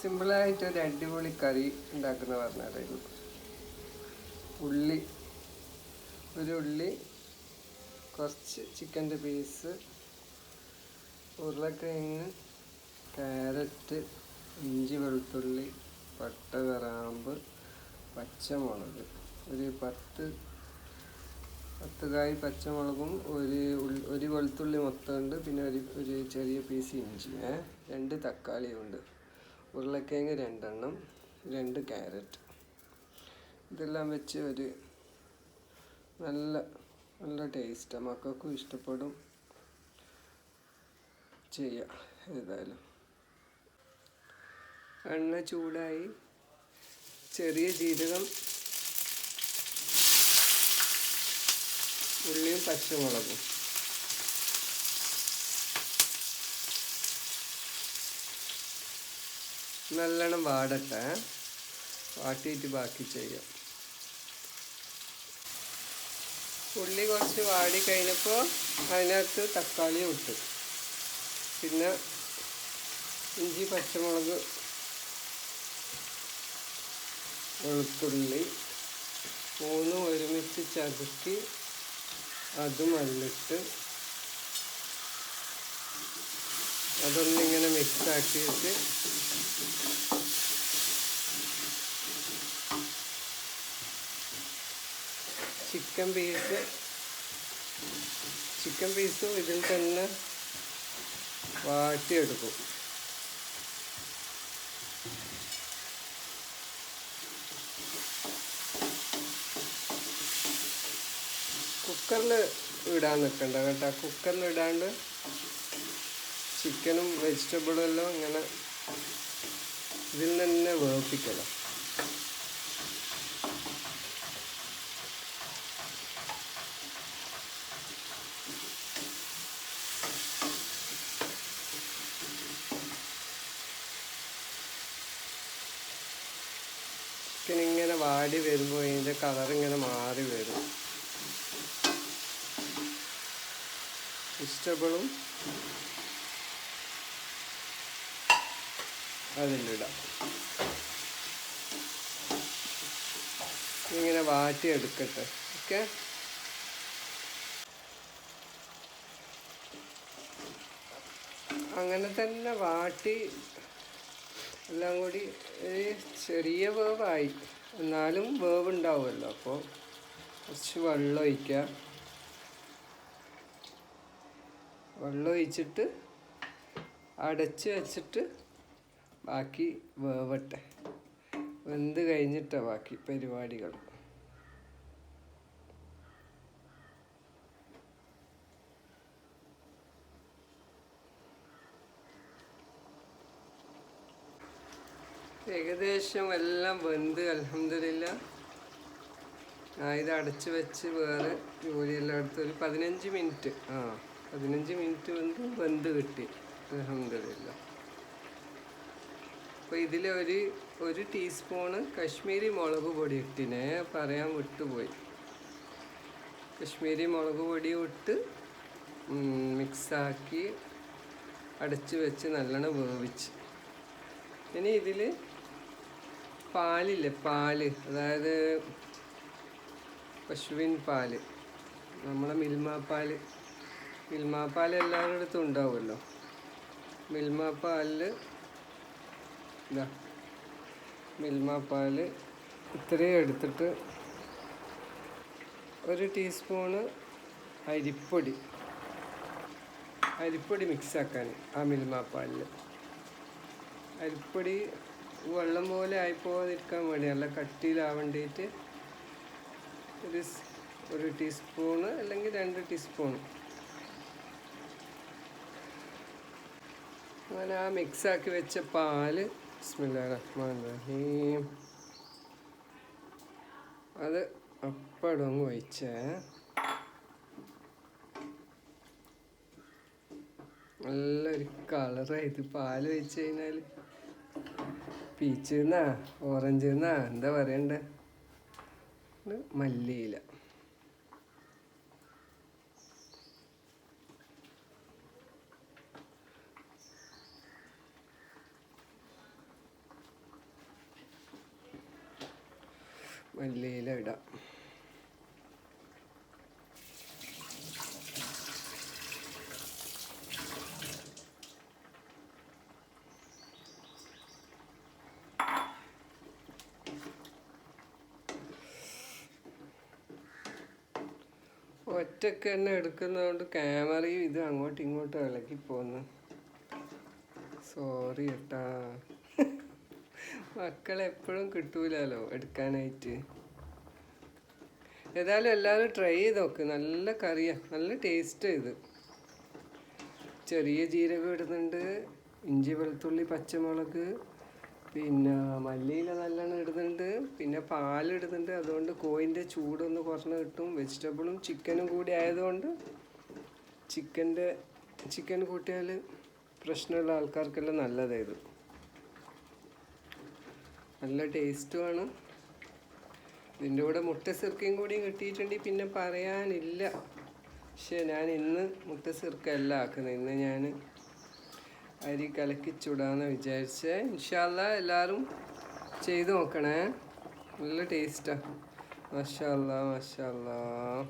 സിമ്പിളായിട്ട് ഒരു അടിപൊളി കറി ഉണ്ടാക്കുന്ന പറഞ്ഞാൽ ഉള്ളി, ഒരു ഉള്ളി, കുറച്ച് ചിക്കൻ്റെ പീസ്, ഉരുളക്കിഴങ്ങ്, ക്യാരറ്റ്, ഇഞ്ചി, വെളുത്തുള്ളി, പട്ട, കറാമ്പ്, പച്ചമുളക്, ഒരു 10 കായ് പച്ചമുളകും, ഒരു വെളുത്തുള്ളി മൊത്തം ഉണ്ട്, പിന്നെ ഒരു ചെറിയ പീസ് ഇഞ്ചി, 2 തക്കാളിയും ഉണ്ട്, ഉരുളക്കിഴങ്ങ് 2 എണ്ണം, 2 ക്യാരറ്റ്. ഇതെല്ലാം വെച്ച് ഒരു നല്ല ടേസ്റ്റാണ്, മക്കൾക്കും ഇഷ്ടപ്പെടും. ചെയ്യാം. ഏതായാലും എണ്ണ ചൂടായി, ചെറിയ ജീരകം, ഉള്ളിയും പച്ചമുളകും, നല്ലോണം വാടട്ടെ. വാട്ടിയിട്ട് ബാക്കി ചെയ്യാം. ഉള്ളി കുറച്ച് വാടി കഴിഞ്ഞപ്പോൾ അതിനകത്ത് തക്കാളി ഇട്ട്, പിന്നെ ഇഞ്ചി, പച്ചമുളക്, വെളുത്തുള്ളി 3 ഒരുമിച്ച് ചതുക്കി അതും അതിലിട്ട് അതൊന്നിങ്ങനെ മിക്സാക്കിയിട്ട് ചിക്കൻ പീസും ഇതിൽ തന്നെ വാട്ടിയെടുക്കും. കുക്കറിൽ ഇടാൻ നിൽക്കണ്ട കേട്ടോ. കുക്കറിൽ ഇടാണ്ട് ചിക്കനും വെജിറ്റബിളും എല്ലാം ഇങ്ങനെ ഇതിൽ തന്നെ വേവിപ്പിക്കണം. ചിക്കൻ ഇങ്ങനെ വാടി വരുമ്പോൾ ഇതിൻ്റെ കളറിങ്ങനെ മാറി വരും. വെജിറ്റബിളും അതിലിടാം. ഇങ്ങനെ വാട്ടിയെടുക്കട്ടെ. ഓക്കെ, അങ്ങനെ തന്നെ വാട്ടി എല്ലാം കൂടി ചെറിയ വേവായി, എന്നാലും വേവുണ്ടാവുമല്ലോ. അപ്പോൾ കുറച്ച് വെള്ളം ഒഴിക്കുക. വെള്ളം ഒഴിച്ചിട്ട് അടച്ച് വെച്ചിട്ട് ബാക്കി വേവട്ടെ. വെന്ത് കഴിഞ്ഞിട്ടാണ് ബാക്കി പരിപാടികൾ. ഏകദേശം എല്ലാം വെന്ത് അൽഹംദുലില്ലാ. ഇത് അടച്ച് വെച്ച് വേറെ ജോലിയെല്ലാം എടുത്ത് ഒരു 15 മിനിറ്റ് 15 മിനിറ്റ് വെന്ത് കിട്ടി അൽഹംദുലില്ലാ. അപ്പോൾ ഇതിൽ ഒരു ടീസ്പൂണ് കശ്മീരി മുളക് പൊടി ഇട്ടിനെ, പറയാൻ വിട്ടുപോയി. കശ്മീരി മുളക് പൊടി ഇട്ട് മിക്സാക്കി അടച്ച് വെച്ച് നല്ലോണം വേവിച്ച്. ഇനി ഇതിൽ പാലില്ലേ, അതായത് പശുവിൻ പാല്, നമ്മളെ മിൽമ പാൽ എല്ലാവരുടെ അടുത്തും ഉണ്ടാവുമല്ലോ. മിൽമ പാല് ഇത്രയും എടുത്തിട്ട് ഒരു ടീസ്പൂണ് അരിപ്പൊടി മിക്സാക്കാൻ ആ മിൽമ പാലിൽ. അരിപ്പൊടി വെള്ളം പോലെ ആയിപ്പോകാതിരിക്കാൻ വേണ്ടി, നല്ല കട്ടിയിലാവേണ്ടിയിട്ട് ഒരു ടീസ്പൂണ് അല്ലെങ്കിൽ 2 ടീസ്പൂൺ അങ്ങനെ ആ മിക്സാക്കി വെച്ച പാല്, ബിസ്മില്ലാഹിർ റഹ്മാനിർ റഹീം, അത് അപ്പടങ്ങ് ഒഴിച്ചേ. നല്ലൊരു കളറായത്. പാല് ഒഴിച്ച് കഴിഞ്ഞാൽ പീച്ച് ഓറഞ്ച് എന്താ പറയണ്ടേ, മല്ലിയില. മല്ലിയില ഇടാം. ഒറ്റക്ക് തന്നെ എടുക്കുന്നതുകൊണ്ട് ക്യാമറയും ഇത് അങ്ങോട്ടും ഇങ്ങോട്ടും ഇളക്കി പോന്നു. സോറി കേട്ടാ. മക്കളെപ്പോഴും കിട്ടൂലല്ലോ എടുക്കാനായിട്ട്. ഏതായാലും എല്ലാവരും ട്രൈ ചെയ്ത് നോക്ക്. നല്ല കറിയാണ്, നല്ല ടേസ്റ്റ്. ഇത് ചെറിയ ജീരകം ഇടുന്നുണ്ട്, ഇഞ്ചി വെളുത്തുള്ളി പച്ചമുളക്, പിന്നെ മല്ലിയില നല്ലോണം ഇടുന്നുണ്ട്, പിന്നെ പാലിടുന്നുണ്ട്. അതുകൊണ്ട് കോഴിൻ്റെ ചൂടൊന്ന് കുറഞ്ഞ് കിട്ടും. വെജിറ്റബിളും ചിക്കനും കൂടി ആയതുകൊണ്ട് ചിക്കൻ കൂട്ടിയാൽ പ്രശ്നമുള്ള ആൾക്കാർക്കെല്ലാം നല്ലതായത്. നല്ല ടേസ്റ്റുമാണ്. ഇതിൻ്റെ കൂടെ മുട്ട സിർക്കയും കൂടി കിട്ടിയിട്ടുണ്ടെങ്കിൽ പിന്നെ പറയാനില്ല. പക്ഷേ ഞാൻ ഇന്ന് മുട്ട സിർക്ക അല്ല ആക്കുന്നത്. ഇന്ന് ഞാൻ അരി കലക്കി ചൂടാന്ന് വിചാരിച്ചേ. ഇൻഷാ അല്ലാഹ് എല്ലാവരും ചെയ്ത് നോക്കണേ. നല്ല ടേസ്റ്റാണ്. മാഷാ അല്ലാഹ്, മാഷാ അല്ലാഹ്.